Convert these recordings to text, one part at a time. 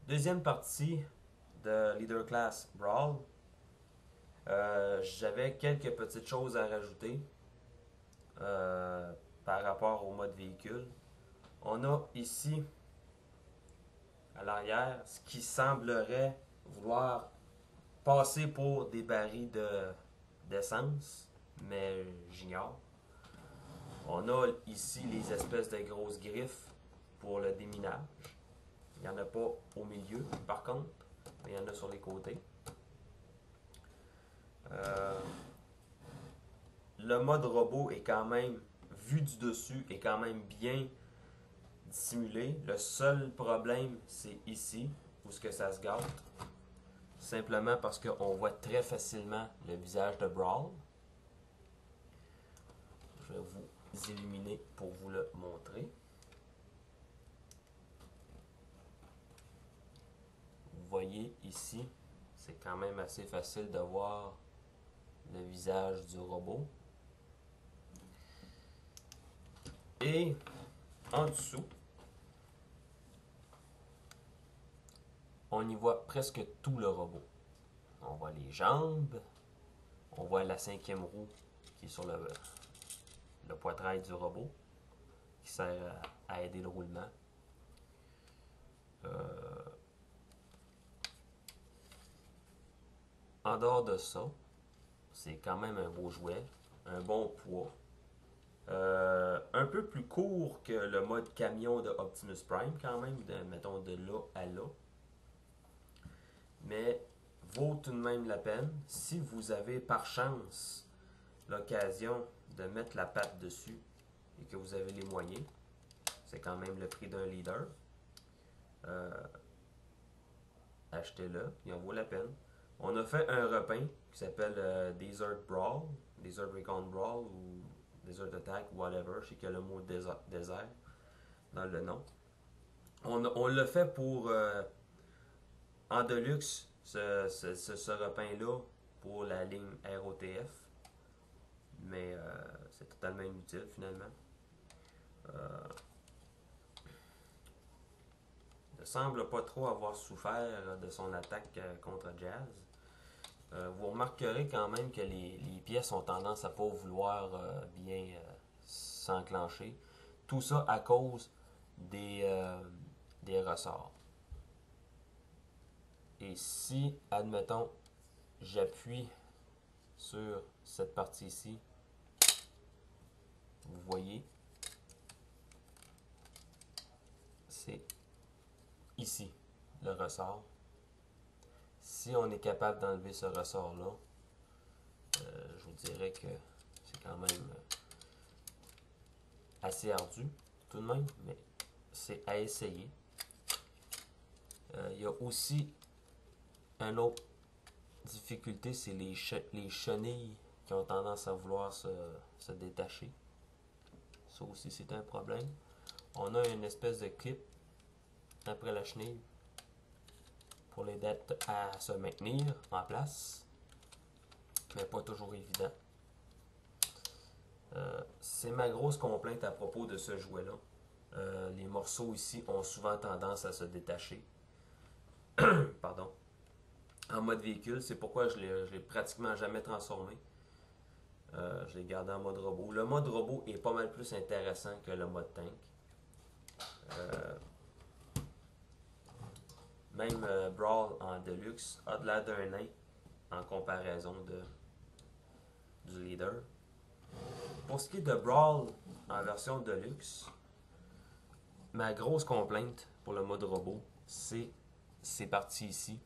Deuxième partie de Leader Class Brawl. J'avais quelques petites choses à rajouter euh, par rapport au mode véhicule. On a ici à l'arrière ce qui semblerait vouloir passer pour des barils d'essence, mais j'ignore. On a ici les espèces de grosses griffes pour le déminage. Il n'y en a pas au milieu, par contre, mais il y en a sur les côtés. Euh, le mode robot est quand même, vu du dessus, est quand même bien dissimulé. Le seul problème, c'est ici, où ce que ça se gâte. Simplement parce qu'on voit très facilement le visage de Brawl. Je vais vous illuminer pour vous le montrer. Vous voyez ici, c'est quand même assez facile de voir le visage du robot. Et en dessous, on y voit presque tout le robot. On voit les jambes, on voit la cinquième roue qui est sur le poitrail du robot, qui sert à aider le roulement. En dehors de ça, c'est quand même un beau jouet, un bon poids. Un peu plus court que le mode camion de Optimus Prime quand même, mettons de là à là. Mais vaut tout de même la peine si vous avez par chance l'occasion de mettre la patte dessus et que vous avez les moyens. C'est quand même le prix d'un leader. Euh, Achetez-le, il en vaut la peine. On a fait un repeint qui s'appelle Desert Brawl, Desert Recon Brawl ou Desert Attack, whatever. Je sais qu'il y a le mot désert dans le nom. On l'a fait pour en deluxe ce repeint-là pour la ligne ROTF, mais c'est totalement inutile finalement. Il ne semble pas trop avoir souffert de son attaque contre Jazz. Vous remarquerez quand même que les pièces ont tendance à ne pas vouloir bien s'enclencher. Tout ça à cause des ressorts. Et si, admettons, j'appuie sur cette partie-ci, vous voyez, c'est ici le ressort. Si on est capable d'enlever ce ressort-là, je vous dirais que c'est quand même assez ardu tout de même, mais c'est à essayer. Il y a aussi une autre difficulté, c'est les chenilles qui ont tendance à vouloir se détacher. Ça aussi, c'est un problème. On a une espèce de clip après la chenille pour l'aider à se maintenir en place, mais pas toujours évident. C'est ma grosse complainte à propos de ce jouet-là. Les morceaux ici ont souvent tendance à se détacher. Pardon. En mode véhicule, c'est pourquoi je l'ai pratiquement jamais transformé. Je l'ai gardé en mode robot. Le mode robot est pas mal plus intéressant que le mode tank. Même Brawl en Deluxe a de l'air d'un nain en comparaison du leader. Pour ce qui est de Brawl en version Deluxe, ma grosse complainte pour le mode robot, c'est ces parties ici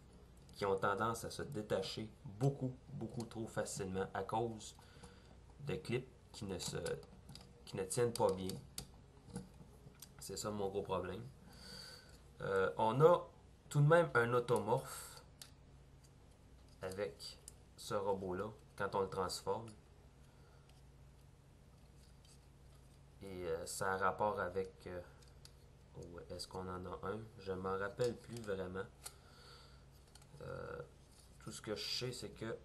qui ont tendance à se détacher beaucoup trop facilement à cause de clips qui ne tiennent pas bien. C'est ça mon gros problème. On a tout de même un automorphe avec ce robot-là quand on le transforme. Et ça a rapport avec... est-ce qu'on en a un? Je ne m'en rappelle plus vraiment. Tout ce que je sais, c'est que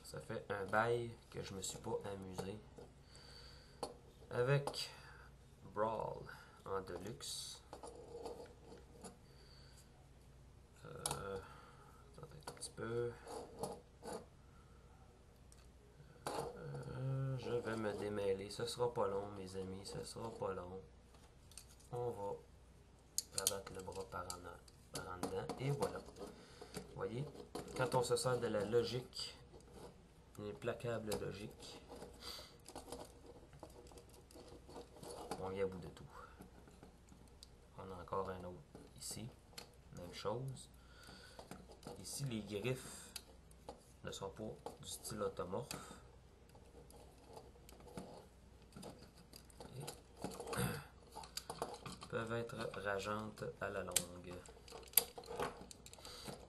ça fait un bail que je me suis pas amusé avec Brawl en Deluxe. peu. Je vais me démêler. Ce sera pas long, mes amis. Ce sera pas long. On va rabattre le bras par en dedans. Et voilà. Vous voyez, quand on se sert de la logique, une implacable logique, on vient à bout de tout. On a encore un autre ici. Même chose. Ici, les griffes ne sont pas du style automorphe. Peuvent être rageantes à la longue.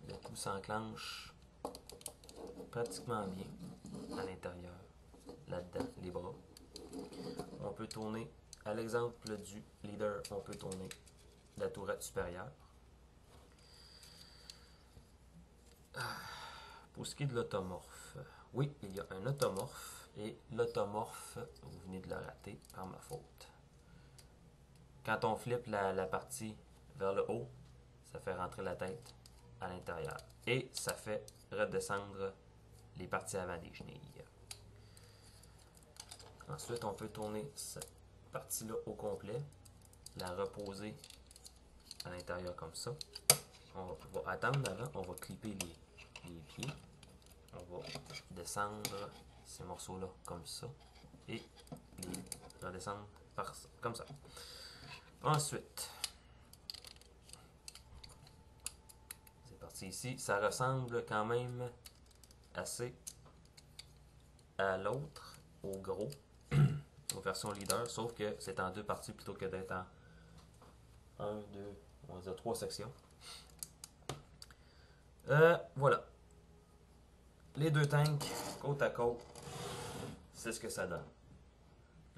Le tout s'enclenche pratiquement bien à l'intérieur, là-dedans, les bras. On peut tourner, à l'exemple du leader, on peut tourner la tourette supérieure. Pour ce qui est de l'automorphe, oui, il y a un automorphe et l'automorphe, vous venez de le rater par ma faute. Quand on flippe la partie vers le haut, ça fait rentrer la tête à l'intérieur. Et ça fait redescendre les parties avant des chenilles. Ensuite, on peut tourner cette partie-là au complet, la reposer à l'intérieur comme ça. On va attendre avant, on va clipper les pieds. On va descendre ces morceaux-là comme ça et les redescendre comme ça. Ensuite, c'est parti ici. Ça ressemble quand même assez à l'autre, au gros, aux versions leader, sauf que c'est en deux parties plutôt que d'être en 1, 2, on va dire 3 sections. Voilà. Les deux tanks, côte à côte, c'est ce que ça donne.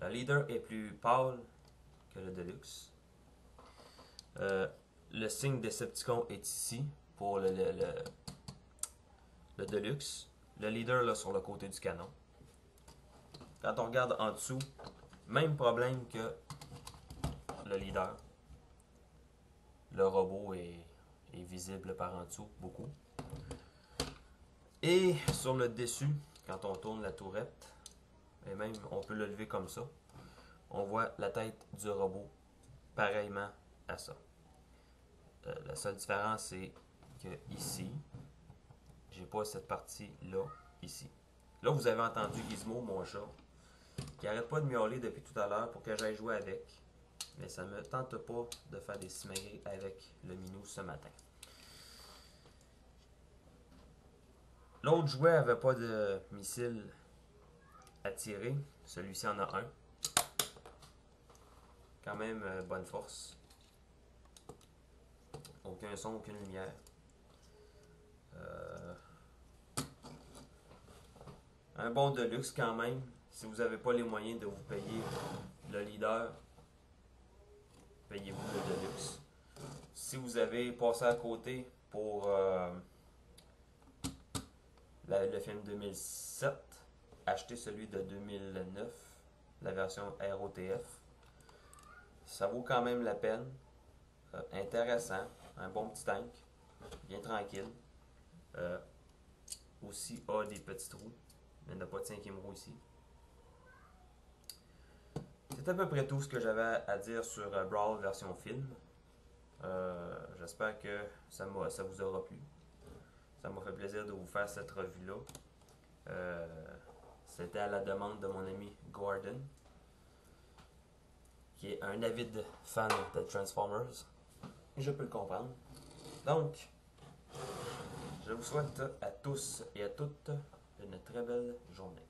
Le leader est plus pâle que le Deluxe. Le signe Decepticon est ici pour le Deluxe. Le leader là sur le côté du canon. Quand on regarde en dessous, même problème que le leader. Le robot est visible par en dessous, beaucoup. Et sur le dessus, quand on tourne la tourette, et même on peut le lever comme ça, on voit la tête du robot pareillement à ça. La seule différence, c'est que ici, j'ai pas cette partie-là, ici. Là, vous avez entendu Gizmo, mon chat, qui arrête pas de miauler depuis tout à l'heure pour que j'aille jouer avec. Mais ça me tente pas de faire des simagrées avec le minou ce matin. L'autre jouet avait pas de missile à tirer. Celui-ci en a un. Quand même bonne force. Aucun son, aucune lumière. Un bon Deluxe quand même. Si vous n'avez pas les moyens de vous payer le leader, payez-vous le Deluxe. Si vous avez passé à côté pour le film 2007, achetez celui de 2009, la version ROTF. Ça vaut quand même la peine. Intéressant. Un bon petit tank. Bien tranquille. Aussi a des petits trous. Mais il n'y a pas de cinquième roue ici. C'est à peu près tout ce que j'avais à dire sur Brawl version film. J'espère que ça vous aura plu. Ça m'a fait plaisir de vous faire cette revue-là. C'était à la demande de mon ami Gordon, qui est un avide fan de Transformers. Je peux le comprendre. Donc, je vous souhaite à tous et à toutes une très belle journée.